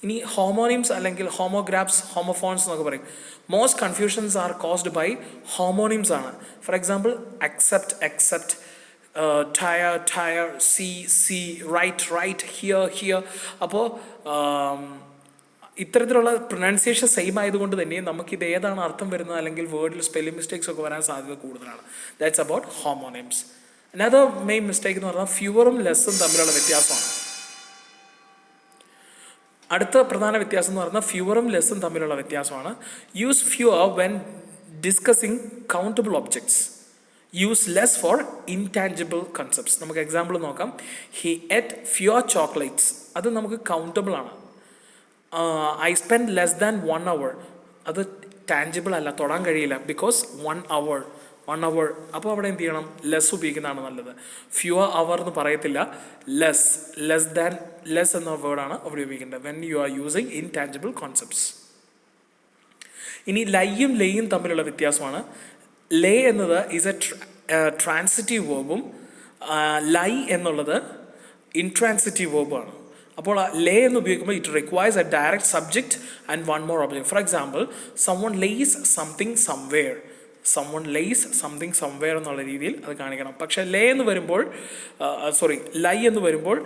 ഇനി ഹോമോണിംസ് അല്ലെങ്കിൽ homographs, homophones എന്നൊക്കെ പറയും. Most confusions are caused by homonyms ആണ്. For example accept, except, tyre, tire, see, sea, right, write, here, hear. അപ്പോൾ ഇത്തരത്തിലുള്ള പ്രൊനൗൺസിയേഷൻ സെയിം ആയതുകൊണ്ട് തന്നെ നമുക്കിത് ഏതാണ് അർത്ഥം വരുന്നത് അല്ലെങ്കിൽ വേർഡിൽ സ്പെല്ലിംഗ് മിസ്റ്റേക്സ് ഒക്കെ വരാൻ സാധ്യത കൂടുതലാണ്. That's about homonyms. Another main mistake എന്ന് പറഞ്ഞാൽ ഫ്യൂവറും ലെസ്സും തമ്മിലുള്ള വ്യത്യാസമാണ്. അടുത്ത പ്രധാന വ്യത്യാസം എന്ന് പറയുന്നത് ഫ്യൂവറും ലെസ്സും തമ്മിലുള്ള വ്യത്യാസമാണ്. Use fewer when discussing countable objects, use less for intangible concepts. നമുക്ക് എക്സാമ്പിൾ നോക്കാം. ഹി എറ്റ് ഫ്യൂവർ ചോക്ലേറ്റ്സ്, അത് നമുക്ക് കൗണ്ടബിൾ ആണ്. I spend less than 1 hour, അത് ടാഞ്ചിബിൾ അല്ല, തൊടാൻ കഴിയില്ല, ബിക്കോസ് 1 hour. അപ്പോൾ അവിടെ എന്ത് ചെയ്യണം? ലെസ് ഉപയോഗിക്കുന്നതാണ് നല്ലത്. ഫ്യൂവർ അവർ എന്ന് പറയത്തില്ല, ലെസ്, ലെസ് ദാൻ, ലെസ് എന്ന വേർഡാണ് അവിടെ ഉപയോഗിക്കേണ്ടത് when you are using intangible concepts. ഇനി ലൈയും ലേയും തമ്മിലുള്ള വ്യത്യാസമാണ്. ലേ എന്നത് ഈസ് എ ട്രാൻസിറ്റീവ് വേർബും ലൈ എന്നുള്ളത് ഇൻട്രാൻസിറ്റീവ് വേർബുമാണ്. അപ്പോൾ ലേ എന്ന് ഉപയോഗിക്കുമ്പോൾ it requires A direct subject and one more object. For example, someone lays something somewhere, someone lays something somewhere എന്നുള്ള രീതിയിൽ അത് കാണിക്കണം. പക്ഷേ ലേ എന്ന് വരുമ്പോൾ ലൈ എന്ന് വരുമ്പോൾ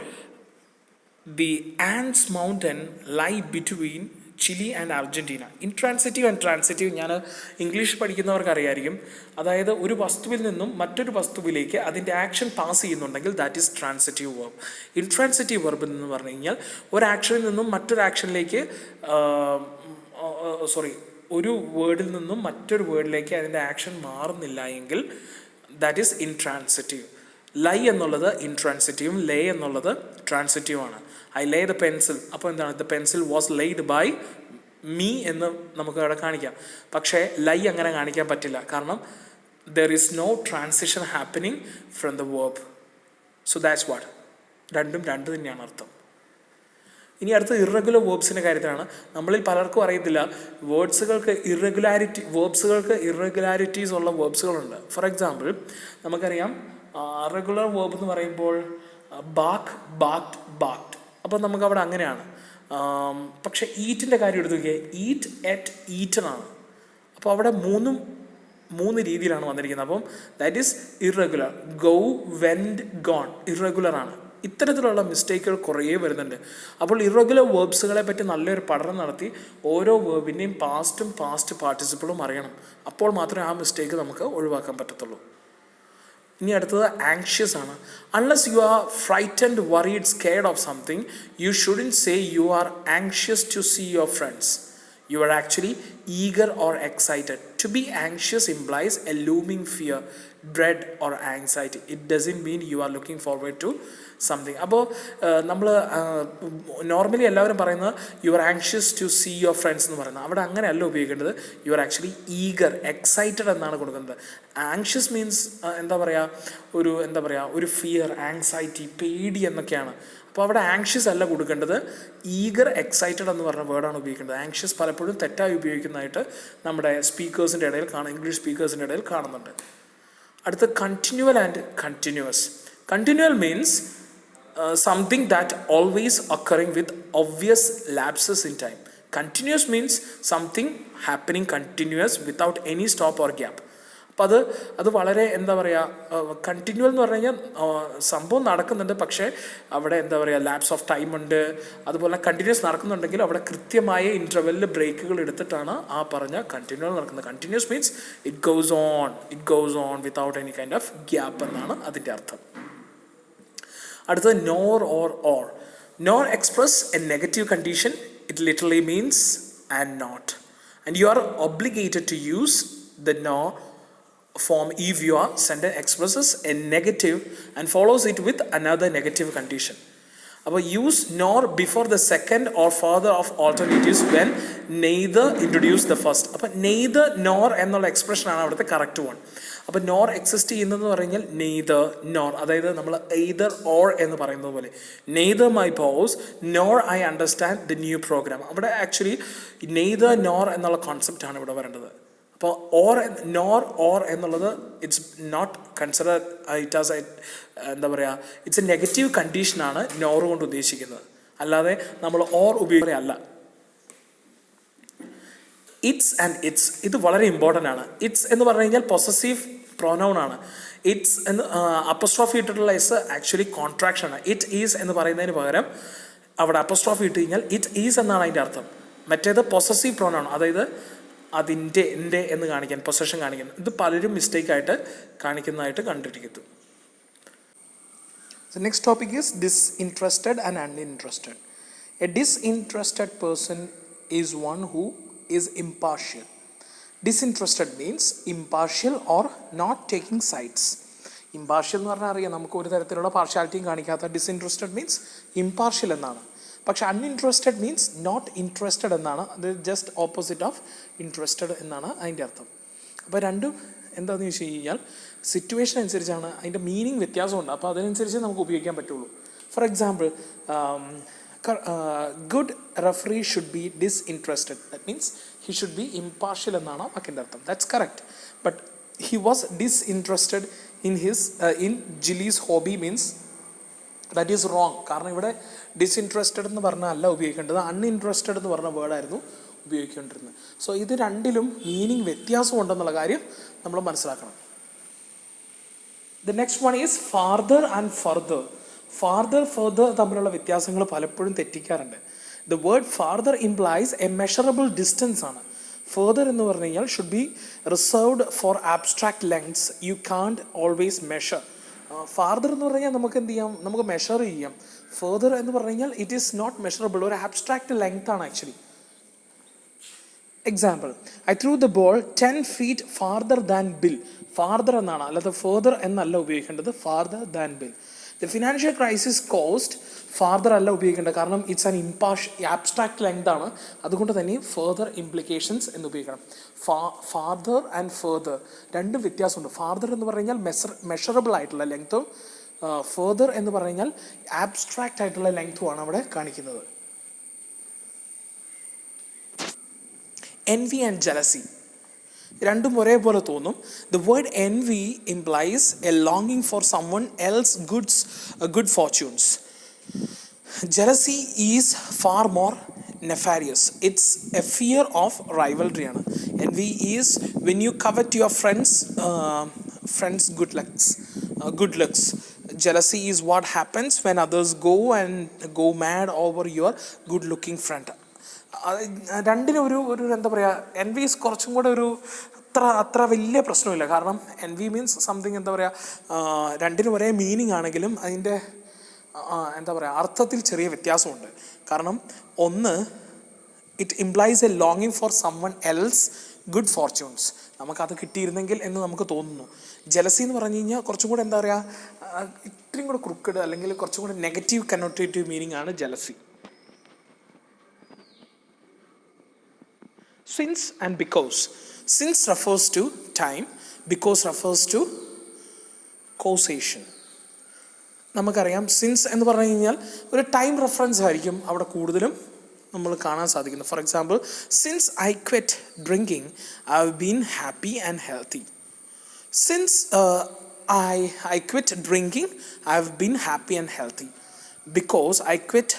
the Andes mountain lie between Chile and Argentina. Intransitive and transitive ഞാൻ ഇംഗ്ലീഷ് പഠിക്കുന്നവർക്ക് അറിയായിരിക്കും. അതായത് ഒരു വസ്തുവിൽ നിന്നും മറ്റൊരു വസ്തുവിലേക്ക് അതിൻ്റെ ആക്ഷൻ പാസ് ചെയ്യുന്നുണ്ടെങ്കിൽ that is transitive verb. Intransitive verb എന്ന് പറഞ്ഞു കഴിഞ്ഞാൽ ഒരു ആക്ഷനിൽ നിന്നും മറ്റൊരു ആക്ഷനിലേക്ക് ഒരു വേർഡിൽ നിന്നും മറ്റൊരു വേർഡിലേക്ക് അതിൻ്റെ ആക്ഷൻ മാറുന്നില്ല എങ്കിൽ ദാറ്റ് ഈസ് ഇൻട്രാൻസിറ്റീവ്. ലൈ എന്നുള്ളത് ഇൻട്രാൻസിറ്റീവും ലേ എന്നുള്ളത് ട്രാൻസിറ്റീവാണ്. ഐ ലേ ദ പെൻസിൽ, അപ്പോൾ എന്താണ്? The pencil was laid by me എന്ന് നമുക്ക് അവിടെ കാണിക്കാം. പക്ഷേ ലൈ അങ്ങനെ കാണിക്കാൻ പറ്റില്ല, കാരണം there is no transition happening from the verb. So that's what. രണ്ടും രണ്ട് തന്നെയാണ് അർത്ഥം. ഇനി അടുത്ത ഇറഗുലർ വേർബ്സിൻ്റെ കാര്യത്തിലാണ്. നമ്മളിൽ പലർക്കും അറിയത്തില്ല വേർബ്സുകൾക്ക് ഇറഗുലാരിറ്റീസ് ഉള്ള വേർബ്സുകളുണ്ട്. ഫോർ എക്സാമ്പിൾ, നമുക്കറിയാം റെഗുലർ വേർബ് എന്ന് പറയുമ്പോൾ ബാക്ക്, ബാക്ട്, ബാക്ട്. അപ്പോൾ നമുക്കവിടെ അങ്ങനെയാണ്. പക്ഷേ ഈറ്റിൻ്റെ കാര്യം എടുത്തു നോക്കിയാൽ ഈറ്റ്, എറ്റ്, ഈറ്റൺ ആണ്. അപ്പോൾ അവിടെ മൂന്ന് രീതിയിലാണ് വന്നിരിക്കുന്നത്. അപ്പം that is irregular. Go, went, gone irregular ആണ്. ഇത്തരത്തിലുള്ള മിസ്റ്റേക്കുകൾ കുറേ വരുന്നുണ്ട്. അപ്പോൾ ഇറഗുലർ വേർബ്സുകളെ പറ്റി നല്ലൊരു പഠനം നടത്തി ഓരോ വേർബിൻ്റെയും പാസ്റ്റും പാസ്റ്റ് പാർട്ടിസിപ്പിളും അറിയണം. അപ്പോൾ മാത്രമേ ആ മിസ്റ്റേക്ക് നമുക്ക് ഒഴിവാക്കാൻ പറ്റത്തുള്ളൂ. ഇനി അടുത്തത് ആങ്ഷ്യസ് ആണ്. Unless you are frightened, worried, scared of something, you shouldn't say you are anxious to see your friends. You are actually eager or excited. To be anxious implies a looming fear, dread or anxiety. It doesn't mean you are looking forward to something. അപ്പോൾ നമ്മൾ normally എല്ലാവരും പറയുന്നത് you are anxious to see your friends എന്ന് പറയുന്നത്. അവിടെ അങ്ങനെയല്ല ഉപയോഗിക്കേണ്ടത്. You are actually eager, excited എന്നാണ് കൊടുക്കുന്നത്. ആങ്ഷ്യസ് മീൻസ് ഒരു ഫിയർ, ആങ്സൈറ്റി, പേടി എന്നൊക്കെയാണ്. അപ്പോൾ അവിടെ ആങ്ഷ്യസ് അല്ല കൊടുക്കേണ്ടത്, ഈഗർ, എക്സൈറ്റഡ് എന്ന് പറഞ്ഞ വേർഡാണ് ഉപയോഗിക്കേണ്ടത്. ആങ്ഷ്യസ് പലപ്പോഴും തെറ്റായി ഉപയോഗിക്കുന്നതായിട്ട് നമ്മുടെ സ്പീക്കേഴ്സിൻ്റെ ഇടയിൽ ഇംഗ്ലീഷ് സ്പീക്കേഴ്സിൻ്റെ ഇടയിൽ കാണുന്നുണ്ട്. അടുത്ത continual and continuous. Continual means something that always occurring with obvious lapses in time. Continuous means something happening continuous without any stop or gap. അപ്പം അത് വളരെ കണ്ടിന്യൂവൽ എന്ന് പറഞ്ഞു കഴിഞ്ഞാൽ സംഭവം നടക്കുന്നുണ്ട്, പക്ഷേ അവിടെ ലാപ്സ് ഓഫ് ടൈം ഉണ്ട്. അതുപോലെ കണ്ടിന്യൂസ് നടക്കുന്നുണ്ടെങ്കിൽ അവിടെ കൃത്യമായ ഇൻ്റർവെല്ലിൽ ബ്രേക്കുകൾ എടുത്തിട്ടാണ് ആ പറഞ്ഞ കണ്ടിന്യൂവൽ നടക്കുന്നത്. Continuous means it goes on without any kind of gap എന്നാണ് അതിൻ്റെ അർത്ഥം. അടുത്തത് nor or. Nor express a negative condition. It literally means and not. And you are obligated to use the nor form if your sentence expresses a negative and follows it with another negative condition. അപ്പോൾ use nor before the second or further of alternatives when neither introduce the first. അപ്പോൾ neither nor എന്നുള്ള എക്സ്പ്രഷനാണ് അവിടുത്തെ correct one. അപ്പോൾ nor exist ചെയ്യുന്നതെന്ന് പറഞ്ഞാൽ neither nor, അതായത് നമ്മൾ either or എന്ന് പറയുന്നത് പോലെ neither my boss nor I understand the new program. അവിടെ ആക്ച്വലി നെയ്തർ നോർ എന്നുള്ള കോൺസെപ്റ്റാണ് ഇവിടെ വരേണ്ടത്. അപ്പോൾ ഓർ എന്നുള്ളത് it's not consider it as it's a negative കണ്ടീഷനാണ് നോർ കൊണ്ട് ഉദ്ദേശിക്കുന്നത്. അല്ലാതെ നമ്മൾ ഓർ ഉപയോഗിക്കുകയല്ല. ഇറ്റ്സ് ആൻഡ് ഇറ്റ്സ് ഇത് വളരെ ഇമ്പോർട്ടൻ്റ് ആണ്. ഇറ്റ്സ് എന്ന് പറഞ്ഞു കഴിഞ്ഞാൽ പൊസസീവ് പ്രൊനൗൺ ആണ്. ഇറ്റ്സ് എന്ന് അപ്പസ്ട്രോഫി ഇട്ടിട്ടുള്ള എസ് ആക്ച്വലി കോൺട്രാക്ഷൻ ആണ്. ഇറ്റ് ഈസ് എന്ന് പറയുന്നതിന് പകരം അവിടെ അപ്പസ്ട്രോഫി ഇട്ട് കഴിഞ്ഞാൽ ഇറ്റ് ഈസ് എന്നാണ് അതിൻ്റെ അർത്ഥം. മറ്റേത് പൊസസീവ് പ്രൊനൗൺ, അതായത് അതിൻ്റെ എൻ്റെ എന്ന് കാണിക്കാൻ, പൊസഷൻ കാണിക്കാൻ. ഇത് പലരും മിസ്റ്റേക്കായിട്ട് കാണിക്കുന്നതായിട്ട് കണ്ടിരിക്കുന്നു. The next topic is disinterested and uninterested. A disinterested person is one who is impartial. Disinterested means impartial or not taking sides. Impartial എന്ന് പറഞ്ഞാൽ അറിയാം, നമുക്ക് ഒരു തരത്തിലുള്ള പാർഷ്യാലിറ്റിയും കാണിക്കാത്ത. ഡിസിൻട്രസ്റ്റഡ് മീൻസ് ഇംപാർഷ്യൽ എന്നാണ്. പക്ഷേ അൺഇൻട്രസ്റ്റഡ് മീൻസ് നോട്ട് ഇൻട്രസ്റ്റഡ് എന്നാണ്. അത് ജസ്റ്റ് ഓപ്പോസിറ്റ് ഓഫ് ഇൻട്രസ്റ്റഡ് എന്നാണ് അതിൻ്റെ അർത്ഥം. അപ്പോൾ രണ്ടും എന്താണെന്ന് ചോദിച്ചു കഴിഞ്ഞാൽ സിറ്റുവേഷൻ അനുസരിച്ചാണ്, അതിൻ്റെ മീനിങ് വ്യത്യാസമുണ്ട്. അപ്പോൾ അതിനനുസരിച്ച് നമുക്ക് ഉപയോഗിക്കാൻ പറ്റുള്ളൂ. For example, good referee should be disinterested. That means he should be impartial എന്നാണ് വാക്കിൻ്റെ അർത്ഥം. That's correct. But he was disinterested in Jilly's hobby means that is wrong. കാരണം ഇവിടെ ഡിസ്ഇൻട്രസ്റ്റഡ് എന്ന് പറഞ്ഞാൽ അല്ല ഉപയോഗിക്കേണ്ടത്, അൺഇൻട്രസ്റ്റഡ് എന്ന് പറഞ്ഞ വേർഡായിരുന്നു ഉപയോഗിക്കേണ്ടിരുന്നത്. സോ ഇത് രണ്ടിലും മീനിങ് വ്യത്യാസമുണ്ടെന്നുള്ള കാര്യം നമ്മൾ മനസ്സിലാക്കണം. The next one is farther and further. Further തമ്മിലുള്ള വ്യത്യാസങ്ങൾ പലപ്പോഴും തെറ്റിക്കാറുണ്ട്. The word farther implies a measurable distance ആണ്. ഫർദർ എന്ന് പറഞ്ഞു കഴിഞ്ഞാൽ should be reserved for abstract lengths you can't always measure. Farther എന്ന് പറഞ്ഞു കഴിഞ്ഞാൽ നമുക്ക് എന്ത് ചെയ്യാം, നമുക്ക് മെഷർ ചെയ്യാം. ഫർദർ എന്ന് പറഞ്ഞു കഴിഞ്ഞാൽ ഇറ്റ് ഈസ് നോട്ട് മെഷറബിൾ, ഒരു ആബ്സ്ട്രാക്ട് ലെങ്ത് ആണ് actually. Example, I through the ball 10 feet farther than Bill. Farther എന്നാണ്, അല്ലാതെ ഫർദർ എന്നല്ല ഉപയോഗിക്കേണ്ടത്, farther than bill. The financial crisis cost farther അല്ല ഉപയോഗിക്കേണ്ടത്, കാരണം ഇറ്റ്സ് ആൻ ആബ്സ്ട്രാക്ട് ലെങ്ത് ആണ്. അതുകൊണ്ട് തന്നെ ഫർദർ ഇംപ്ലിക്കേഷൻസ് എന്ന് ഉപയോഗിക്കണം. ഫാർദർ ആൻഡ് ഫർദർ രണ്ടും വ്യത്യാസമുണ്ട്. ഫാർദർ എന്ന് പറഞ്ഞു കഴിഞ്ഞാൽ മെഷറബിൾ ആയിട്ടുള്ള ലെങ്ത്തും ഫർദർ എന്ന് പറഞ്ഞു കഴിഞ്ഞാൽ ആബ്സ്ട്രാക്റ്റ് ആയിട്ടുള്ള ലെങ്ത്തുമാണ് അവിടെ കാണിക്കുന്നത്. Envy and jealousy രണ്ടും ഒരേപോലെ തോന്നും. The word envy implies a longing for someone else's good fortunes. Jealousy is far more nefarious. It's a fear of rivalry ആണ്. Envy is when you covet your friends good looks. Jealousy is what happens when others go mad over your good looking friend. രണ്ടിനും ഒരു എന്താ പറയുക, എൻവീസ് കുറച്ചും കൂടെ ഒരു അത്ര വലിയ പ്രശ്നമില്ല. കാരണം എൻവി മീൻസ് സംതിങ് എന്താ പറയുക, രണ്ടിനും ഒരേ മീനിങ് ആണെങ്കിലും അതിൻ്റെ എന്താ പറയുക അർത്ഥത്തിൽ ചെറിയ വ്യത്യാസമുണ്ട്. കാരണം ഒന്ന്, ഇറ്റ് ഇംപ്ലൈസ് എ ലോങ്ങിങ് for someone else good fortunes, നമുക്കത് കിട്ടിയിരുന്നെങ്കിൽ എന്ന് നമുക്ക് തോന്നുന്നു. ജലസി എന്ന് പറഞ്ഞു കഴിഞ്ഞാൽ കുറച്ചും കൂടെ എന്താ പറയുക, ഇത്രയും കൂടെ ക്രുക്കഡ് അല്ലെങ്കിൽ കുറച്ചും കൂടെ നെഗറ്റീവ് കന്നോട്ടേറ്റീവ് മീനിങ് ആണ് jealousy. Since and because. Since refers to time, because refers to causation. നമുക്കറിയാം സിൻസ് എന്ന് പറഞ്ഞു കഴിഞ്ഞാൽ ഒരു ടൈം റെഫറൻസ് ആയിരിക്കും അവിടെ കൂടുതലും നമ്മൾ കാണാൻ സാധിക്കുന്നത്. For example, since I quit drinking I have been happy and healthy. Since I quit drinking I have been happy and healthy. Because I quit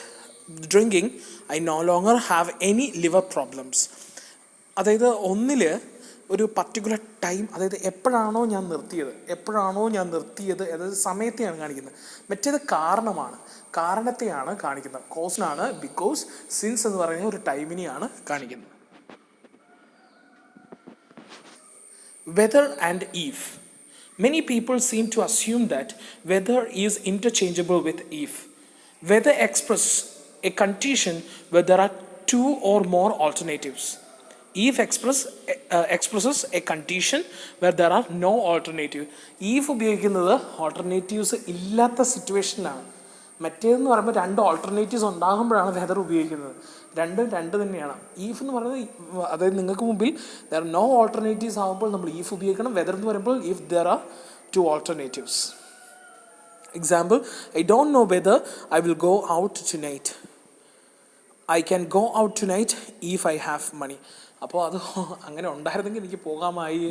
drinking I know longer have any liver problems. അതായത് ഒന്നിൽ ഒരു particular time, അതായത് എപ്പോഴാണോ ഞാൻ നിർത്തിയത് അതായത് സമയത്തെയാണ് കാണിക്കുന്നത്. മറ്റേത് കാരണത്തെയാണ് കാണിക്കുന്നത്, കോസിനാണ്. ബിക്കോസ് സിൻസ് എന്ന് പറയുന്നത് ഒരു ടൈമിനെയാണ് കാണിക്കുന്നത്. Whether and if. Many people seem to assume that whether is interchangeable with if. Whether expresses a condition where there are two or more alternatives. If expresses a condition where there are no alternative. If ഉപയോഗിക്കുന്നത് alternatives ഇല്ലാത്ത സിറ്റുവേഷനിലാണ്. മറ്റേതെന്ന് പറയുമ്പോൾ രണ്ട് alternatives ഉണ്ടാകുമ്പോഴാണ് whether ഉപയോഗിക്കുന്നത്. രണ്ട് തന്നെയാണ്. If എന്ന് പറയുന്നത്, അതായത് നിങ്ങൾക്ക് മുമ്പിൽ ദർ ആർ നോ ഓൾട്ടർനേറ്റീവ്സ് ആകുമ്പോൾ നമ്മൾ ഈഫ് ഉപയോഗിക്കണം. വെദർ എന്ന് പറയുമ്പോൾ if there are two alternatives. Example, I don't know whether I will go out tonight. I can go out tonight if I have money. അപ്പോൾ അത് അങ്ങനെ ഉണ്ടായിരുന്നെങ്കിൽ എനിക്ക് പോകാമായി.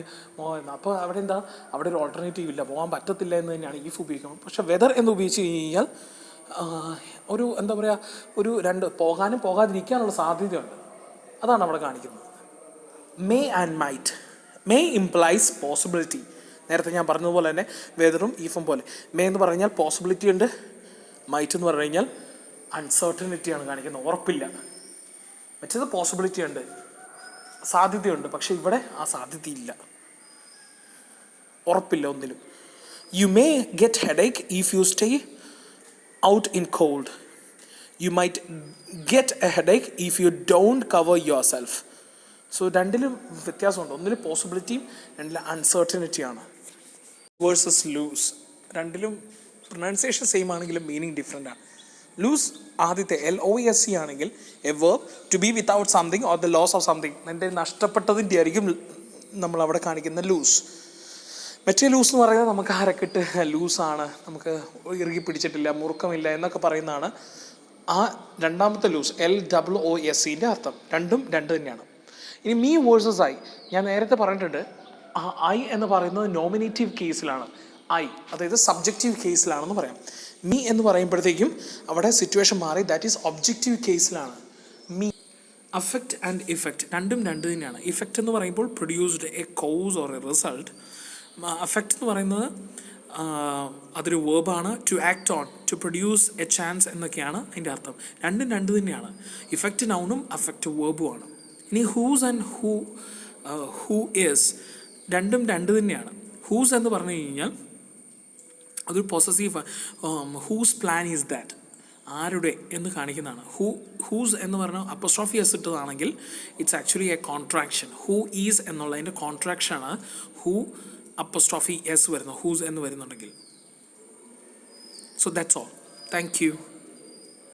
അപ്പോൾ അവിടെ ഒരു ഓൾട്ടർനേറ്റീവ് ഇല്ല, പോകാൻ പറ്റത്തില്ല എന്ന് തന്നെയാണ് ഈഫ് ഉപയോഗിക്കുന്നത്. പക്ഷേ വെദർ എന്ന് ഉപയോഗിച്ച് കഴിഞ്ഞാൽ ഒരു എന്താ പറയുക, ഒരു രണ്ട് പോകാനും പോകാതിരിക്കാനുള്ള സാധ്യതയുണ്ട്. അതാണ് അവിടെ കാണിക്കുന്നത്. May and might. May implies possibility. നേരത്തെ ഞാൻ പറഞ്ഞതുപോലെ തന്നെ വെതറും ഈഫും പോലെ. മേ എന്ന് പറഞ്ഞു കഴിഞ്ഞാൽ പോസിബിലിറ്റി ഉണ്ട്, മൈറ്റ് എന്ന് പറഞ്ഞു കഴിഞ്ഞാൽ അൺസർട്ടനിറ്റിയാണ് കാണിക്കുന്നത്, ഉറപ്പില്ല. മറ്റേത് പോസിബിലിറ്റി ഉണ്ട്, സാധ്യതയുണ്ട്, പക്ഷെ ഇവിടെ ആ സാധ്യതയില്ല, ഉറപ്പില്ല ഒന്നിലും. You may get headache if you stay out in cold. You might get a headache if you don't cover yourself. So രണ്ടിലും വ്യത്യാസമുണ്ട്. ഒന്നിൽ പോസിബിലിറ്റിയും രണ്ടിൽ അൺസർട്ടനിറ്റിയാണ്. Versus loose. രണ്ടിലും പ്രൊനൗൺസിയേഷൻ സെയിം ആണെങ്കിലും മീനിങ് ഡിഫറെൻ്റ് ആണ്. ലൂസ് ആദ്യത്തെ LOSE ആണെങ്കിൽ a verb to be without something or the loss of something. എൻ്റെ നഷ്ടപ്പെട്ടതിൻ്റെ ആയിരിക്കും നമ്മളവിടെ കാണിക്കുന്ന ലൂസ്. മറ്റേ ലൂസ് എന്ന് പറയുന്നത് നമുക്ക് അരക്കിട്ട് ലൂസാണ്, നമുക്ക് ഇറുകി പിടിച്ചിട്ടില്ല, മുറുക്കമില്ല എന്നൊക്കെ പറയുന്നതാണ് ആ രണ്ടാമത്തെ ലൂസ്, LOOSE അർത്ഥം. രണ്ടും രണ്ട് തന്നെയാണ്. ഇനി മീ വേഴ്സസ് ഐ. ഞാൻ നേരത്തെ പറഞ്ഞിട്ടുണ്ട്, ഐ എന്ന് പറയുന്നത് നോമിനേറ്റീവ് കേസിലാണ്, അതായത് സബ്ജക്റ്റീവ് കേസിലാണെന്ന് പറയാം. മീ എന്ന് പറയുമ്പോഴത്തേക്കും അവിടെ സിറ്റുവേഷൻ മാറി, ദാറ്റ് ഈസ് ഒബ്ജക്റ്റീവ് കേസിലാണ്. മീ. അഫക്റ്റ് ആൻഡ് ഇഫക്റ്റ് രണ്ടും രണ്ട് തന്നെയാണ്. ഇഫക്റ്റ് എന്ന് പറയുമ്പോൾ produced a cause or a result. Affect എന്ന് പറയുന്നത് അതൊരു വേർബാണ്. To act on, to produce a chance എന്നൊക്കെയാണ് അതിൻ്റെ അർത്ഥം. രണ്ടും രണ്ട് തന്നെയാണ്. ഇഫക്റ്റ് നൗണും അഫക്റ്റ് വേർബുമാണ്. ഇനി ഹൂസ് ആൻഡ് ഹൂ ഈസ് രണ്ടും രണ്ട് തന്നെയാണ്. ഹൂസ് എന്ന് പറഞ്ഞു കഴിഞ്ഞാൽ അതൊരു possessive, whose plan is that, ആരുടെ എന്ന് കാണിക്കുന്നതാണ്. ഹൂസ് എന്ന് പറഞ്ഞാൽ അപ്പോസ്ട്രോഫി എസ് ഇട്ടതാണെങ്കിൽ it's actually a contraction. Who is എന്നുള്ളതിൻ്റെ കോൺട്രാക്ഷനാണ് ഹൂ അപ്പോസ്ട്രോഫി എസ് വരുന്നത്, ഹൂസ് എന്ന് വരുന്നുണ്ടെങ്കിൽ. So that's all. Thank U.